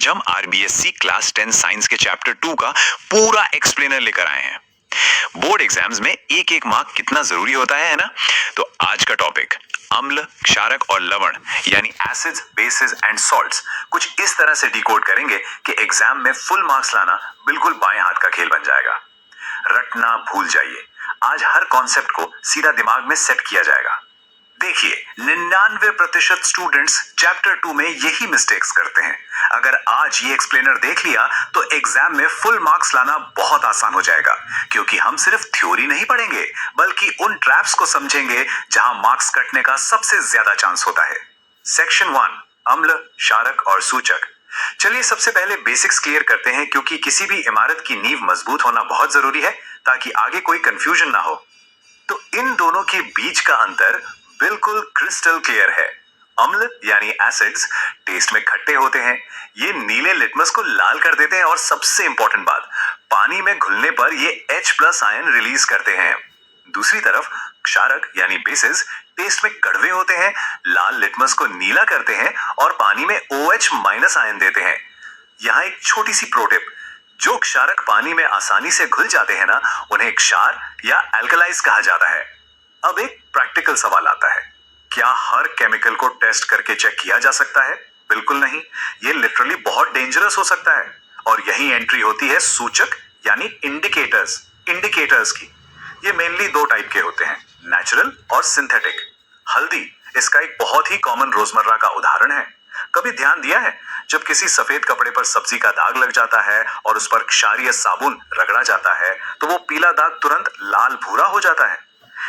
आज हम RBSC class 10 science के चैप्टर 2 का पूरा एक्सप्लेनर लेकर आए हैं। बोर्ड एग्जाम्स में एक एक मार्क कितना जरूरी होता है ना। तो आज का टॉपिक अम्ल, क्षारक और लवण यानी एसिड्स, बेसिस एंड सॉल्ट्स कुछ इस तरह से डिकोड करेंगे कि एग्जाम में फुल मार्क्स लाना बिल्कुल बाएं हाथ का खेल बन जाएगा। रटना भूल जाइए, आज हर कॉन्सेप्ट को सीधा दिमाग में सेट किया जाएगा। देखिए, 99% स्टूडेंट्स चैप्टर 2 में यही मिस्टेक्स करते हैं। अगर आज ये एक्सप्लेनर देख लिया तो एग्जाम में फुल मार्क्स लाना बहुत आसान हो जाएगा, क्योंकि हम सिर्फ थ्योरी नहीं पढ़ेंगे बल्कि उन ट्रैप्स को समझेंगे जहां मार्क्स कटने का सबसे ज्यादा चांस होता है। सेक्शन 1, अम्ल, क्षारक और सूचक। चलिए सबसे पहले बेसिक्स क्लियर करते हैं, क्योंकि किसी भी इमारत की नींव मजबूत होना बहुत जरूरी है ताकि आगे कोई कंफ्यूजन ना हो। तो इन दोनों के बीच का अंतर बिल्कुल क्रिस्टल क्लियर है। अम्ल यानी एसिड्स टेस्ट में खट्टे होते हैं, ये नीले लिटमस को लाल कर देते हैं और सबसे इंपॉर्टेंट बात, पानी में घुलने पर ये H+ आयन रिलीज करते हैं। दूसरी तरफ क्षारक यानी बेसिस टेस्ट में कड़वे होते हैं, लाल लिटमस को नीला करते हैं और पानी में OH- आयन देते हैं। यहाँ एक छोटी सी प्रो टिप, जो क्षारक पानी में आसानी से घुल जाते हैं ना, उन्हें क्षार या एल्कलाइज कहा जाता है। अब एक प्रैक्टिकल सवाल आता है, क्या हर केमिकल को टेस्ट करके चेक किया जा सकता है? बिल्कुल नहीं, ये लिटरली बहुत डेंजरस हो सकता है। और यही एंट्री होती है सूचक यानी इंडिकेटर्स की। ये मेनली दो टाइप के होते हैं, नेचुरल और सिंथेटिक। हल्दी इसका एक बहुत ही कॉमन रोजमर्रा का उदाहरण है। कभी ध्यान दिया है, जब किसी सफेद कपड़े पर सब्जी का दाग लग जाता है और उस पर क्षारीय साबुन रगड़ा जाता है तो वो पीला दाग तुरंत लाल भूरा हो जाता है।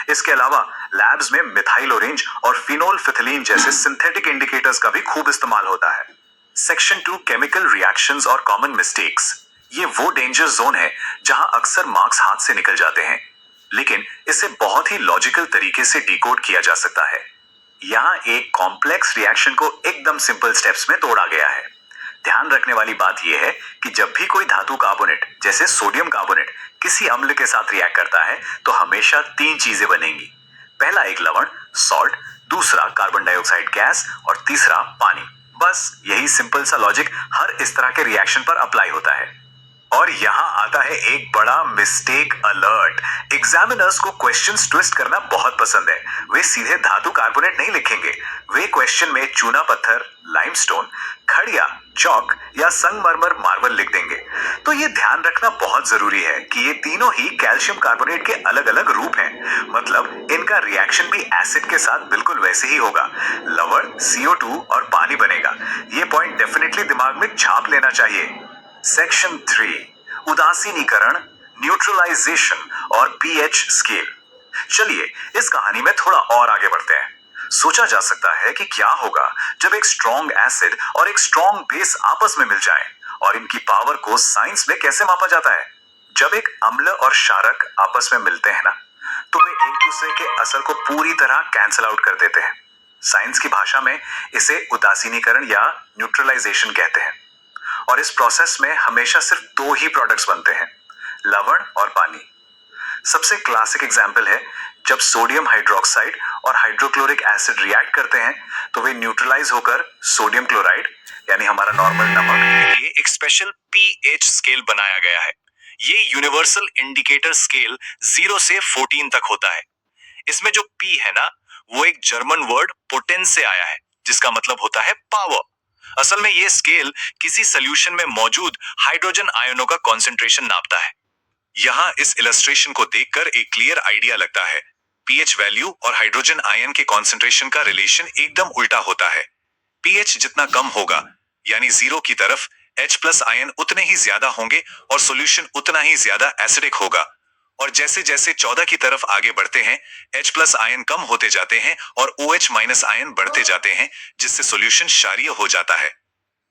इसके अलावा लैब्स में मिथाइल ऑरेंज और फिनोल फिथिलीन जैसे सिंथेटिक इंडिकेटर्स का भी खूब इस्तेमाल होता है। सेक्शन 2, केमिकल रिएक्शंस और कॉमन मिस्टेक्स। ये वो डेंजर जोन है जहां अक्सर मार्क्स हाथ से निकल जाते हैं, लेकिन इसे बहुत ही लॉजिकल तरीके से डिकोड किया जा सकता है। यहाँ एक कॉम्प्लेक्स रिएक्शन को एकदम सिंपल स्टेप्स में तोड़ा गया है। ध्यान रखने वाली बात यह है कि जब भी कोई धातु कार्बोनेट जैसे सोडियम कार्बोनेट किसी अम्ल के साथ रिएक्ट करता है तो हमेशा 3 चीजें बनेंगी। पहला एक लवण सॉल्ट, दूसरा कार्बन डाइऑक्साइड गैस और तीसरा पानी। बस यही सिंपल सा लॉजिक हर इस तरह के रिएक्शन पर अप्लाई होता है। और यहाँ आता है एक बड़ा मिस्टेक अलर्ट। एग्जामिनर्स को क्वेश्चंस ट्विस्ट करना बहुत पसंद है। वे सीधे धातु कार्बोनेट नहीं लिखेंगे, वे क्वेश्चन में चूना पत्थर, लाइमस्टोन, खड़िया, चौक या संगमरमर मार्बल लिख देंगे। तो ये ध्यान रखना बहुत जरूरी है कि ये तीनों ही कैल्शियम कार्बोनेट के अलग अलग रूप हैं। मतलब इनका रिएक्शन भी एसिड के साथ बिल्कुल वैसे ही होगा। लवण CO2 और पानी बनेगा। ये पॉइंट डेफिनेटली दिमाग में छाप लेना चाहिए। सेक्शन 3, उदासीनीकरण, न्यूट्रलाइजेशन और पीएच स्केल। चलिए इस कहानी में थोड़ा और आगे बढ़ते हैं। सोचा जा सकता है कि क्या होगा जब एक स्ट्रॉन्ग एसिड और एक स्ट्रॉन्ग बेस आपस में मिल जाएं, और इनकी पावर को साइंस में कैसे मापा जाता है। जब एक अम्ल और क्षारक आपस में मिलते हैं ना, तो वे एक दूसरे के असर को पूरी तरह कैंसल आउट कर देते हैं। साइंस की भाषा में इसे उदासीनीकरण या न्यूट्रलाइजेशन कहते हैं। और इस प्रोसेस में हमेशा सिर्फ 2 ही प्रोडक्ट्स बनते हैं, लवण और पानी। सबसे क्लासिक एग्जाम्पल है जब सोडियम हाइड्रोक्साइड और हाइड्रोक्लोरिक एसिड रिएक्ट करते हैं तो वे न्यूट्रलाइज होकर सोडियम क्लोराइड यानी हमारा नॉर्मल नमक, ये एक स्पेशल पीएच स्केल बनाया गया है। ये यूनिवर्सल इंडिकेटर स्केल 0 से 14 तक होता है। इसमें जो P है ना, वो एक जर्मन वर्ड पोटेंस से आया है, जिसका मतलब होता है पावर। असल में ये स्केल किसी सॉल्यूशन में मौजूद हाइड्रोजन आयनों का कंसंट्रेशन नापता है। यहाँ इस इलस्ट्रेशन को देखकर एक क्लियर आइडिया लगता है। पीएच वैल्यू और हाइड्रोजन आयन के कंसंट्रेशन का रिलेशन एकदम उल्टा होता है। पीएच जितना कम होगा, यानी 0 की तरफ, H+ आयन उतने ही ज्यादा होंगे और सॉल्यूशन उतना ही ज्यादा एसिडिक होगा। और जैसे जैसे 14 की तरफ आगे बढ़ते हैं, H+ आयन कम होते जाते हैं और OH- आयन बढ़ते जाते हैं, जिससे सॉल्यूशन क्षारीय हो जाता है।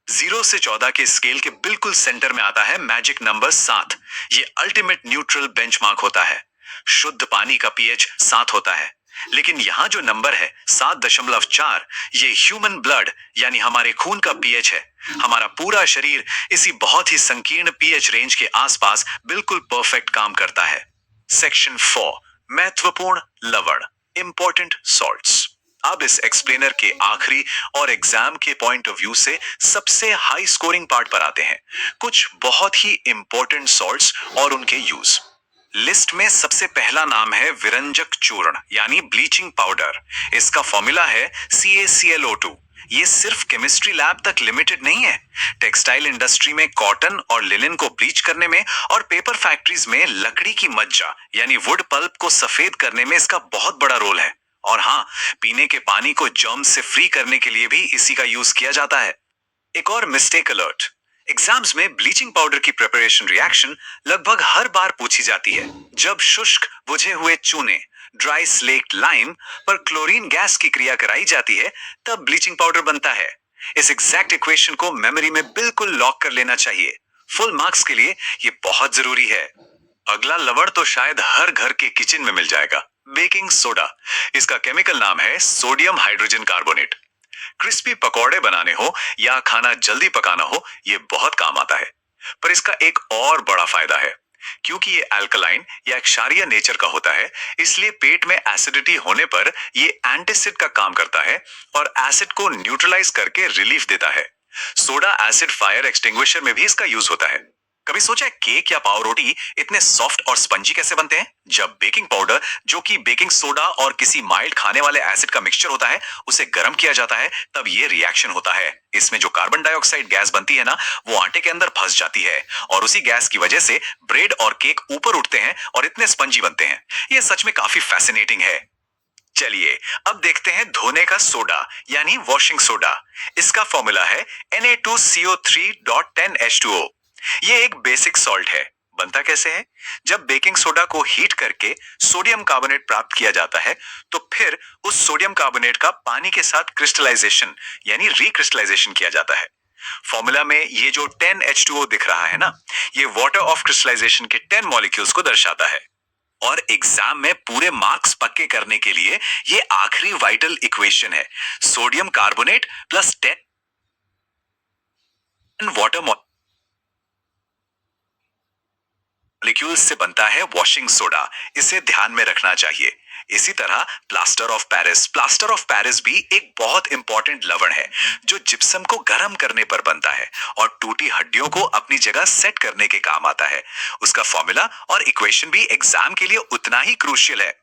0 से 14 के स्केल के बिल्कुल सेंटर में आता है मैजिक नंबर 7। ये अल्टीमेट न्यूट्रल बेंचमार्क होता है। शुद्ध पानी का पीएच 7 होता है, लेकिन यहाँ जो नंबर है 7.4, ये ह्यूमन ब्लड यानी हमारे खून का पीएच है। हमारा पूरा शरीर इसी बहुत ही संकीर्ण पीएच रेंज के आसपास बिल्कुल परफेक्ट काम करता है। सेक्शन 4, महत्वपूर्ण लवण, इंपॉर्टेंट सॉल्ट्स। अब इस एक्सप्लेनर के आखिरी और एग्जाम के पॉइंट ऑफ व्यू से सबसे हाई स्कोरिंग पार्ट पर आते हैं, कुछ बहुत ही इंपॉर्टेंट सॉल्ट्स और उनके यूज। लिस्ट में सबसे पहला नाम है विरंजक चूर्ण यानी ब्लीचिंग पाउडर। इसका फॉर्मूला है CaClO2। ये सिर्फ केमिस्ट्री लैब तक लिमिटेड नहीं है। टेक्सटाइल इंडस्ट्री में कॉटन और लिनन को ब्लीच करने में और पेपर फैक्ट्रीज में लकड़ी की मज्जा यानी वुड पल्प को सफेद करने में इसका बहुत बड़ा रोल है। और हाँ, पीने के पानी को जर्म्स से फ्री करने के लिए भी इसी का यूज किया जाता है। एक और मिस्टेक अलर्ट। एग्जाम्स में ब्लीचिंग पाउडर की प्रिपरेशन रिएक्शन लगभग हर बार पूछी जाती है। जब शुष्क बुझे हुए चूने ड्राई स्लेक्ट लाइम पर क्लोरीन गैस की क्रिया कराई जाती है, तब ब्लीचिंग पाउडर बनता है। इस एग्जैक्ट इक्वेशन को मेमोरी में बिल्कुल लॉक कर लेना चाहिए। फुल मार्क्स के लिए ये बहुत जरूरी है। अगला लवण तो शायद हर घर के किचन में मिल जाएगा, बेकिंग सोडा। इसका केमिकल नाम है सोडियम हाइड्रोजन कार्बोनेट। क्रिस्पी पकौड़े बनाने हो या खाना जल्दी पकाना हो, ये बहुत काम आता है। पर इसका एक और बड़ा फायदा है। क्योंकि ये अल्कलाइन या क्षारीय नेचर का होता है, इसलिए पेट में एसिडिटी होने पर ये एंटासिड का काम करता है और एसिड को न्यूट्रलाइज करके रिलीफ देता है। सोडा एसिड फायर एक्सटिंग्विशर में भी इसका यूज होता है। कभी सोचा है केक या पाव रोटी इतने सॉफ्ट और स्पंजी कैसे बनते हैं? जब बेकिंग पाउडर, जो कि बेकिंग सोडा और किसी माइल्ड खाने वाले एसिड का मिक्सचर होता है, उसे गर्म किया जाता है, तब ये रिएक्शन होता है। इसमें जो कार्बन डाइऑक्साइड गैस बनती है ना, वो आटे के अंदर फंस जाती है और उसी गैस की वजह से ब्रेड और केक ऊपर उठते हैं और इतने स्पंजी बनते हैं। ये सच में काफी फैसिनेटिंग है। चलिए अब देखते हैं धोने का सोडा यानी वॉशिंग सोडा। इसका फॉर्मूला है Na2CO3.10H2O। ये एक बेसिक सॉल्ट है। बनता कैसे है? जब बेकिंग सोडा को हीट करके सोडियम कार्बोनेट प्राप्त किया जाता है, तो फिर उस सोडियम कार्बोनेट का पानी के साथ क्रिस्टलाइजेशन यानी रिक्रिस्टलाइजेशन किया जाता है। फॉर्मूला में ये जो 10H2O दिख रहा है ना, ये वाटर ऑफ क्रिस्टलाइजेशन के 10 मॉलिक्यूल्स को दर्शाता है। और एग्जाम में पूरे मार्क्स पक्के करने के लिए ये आखिरी वाइटल इक्वेशन है। Sodium carbonate plus 10 water molecules से बनता है वॉशिंग सोडा। इसे ध्यान में रखना चाहिए। इसी तरह प्लास्टर ऑफ पेरिस भी एक बहुत इंपॉर्टेंट लवण है, जो जिप्सम को गर्म करने पर बनता है और टूटी हड्डियों को अपनी जगह सेट करने के काम आता है। उसका फॉर्मूला और इक्वेशन भी एग्जाम के लिए उतना ही क्रूशियल है।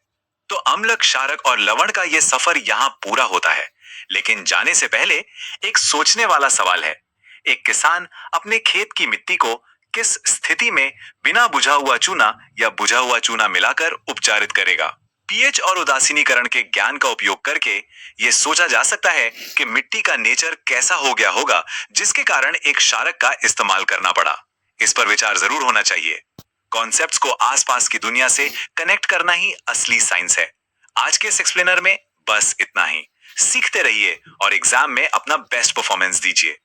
तो अम्ल, क्षारक और लवण का यह सफर यहां पूरा होता है। लेकिन जाने से पहले एक सोचने वाला सवाल है। एक किसान अपने खेत की मिट्टी को किस स्थिति में बिना बुझा हुआ चूना या बुझा हुआ चूना मिलाकर उपचारित करेगा? पीएच और उदासीनीकरण के ज्ञान का उपयोग करके यह सोचा जा सकता है कि मिट्टी का नेचर कैसा हो गया होगा, जिसके कारण एक क्षारक का इस्तेमाल करना पड़ा। इस पर विचार जरूर होना चाहिए। कॉन्सेप्ट्स को आसपास की दुनिया से कनेक्ट करना ही असली साइंस है। आज के इस एक्सप्लेनर में बस इतना ही। सीखते रहिए और एग्जाम में अपना बेस्ट परफॉर्मेंस दीजिए।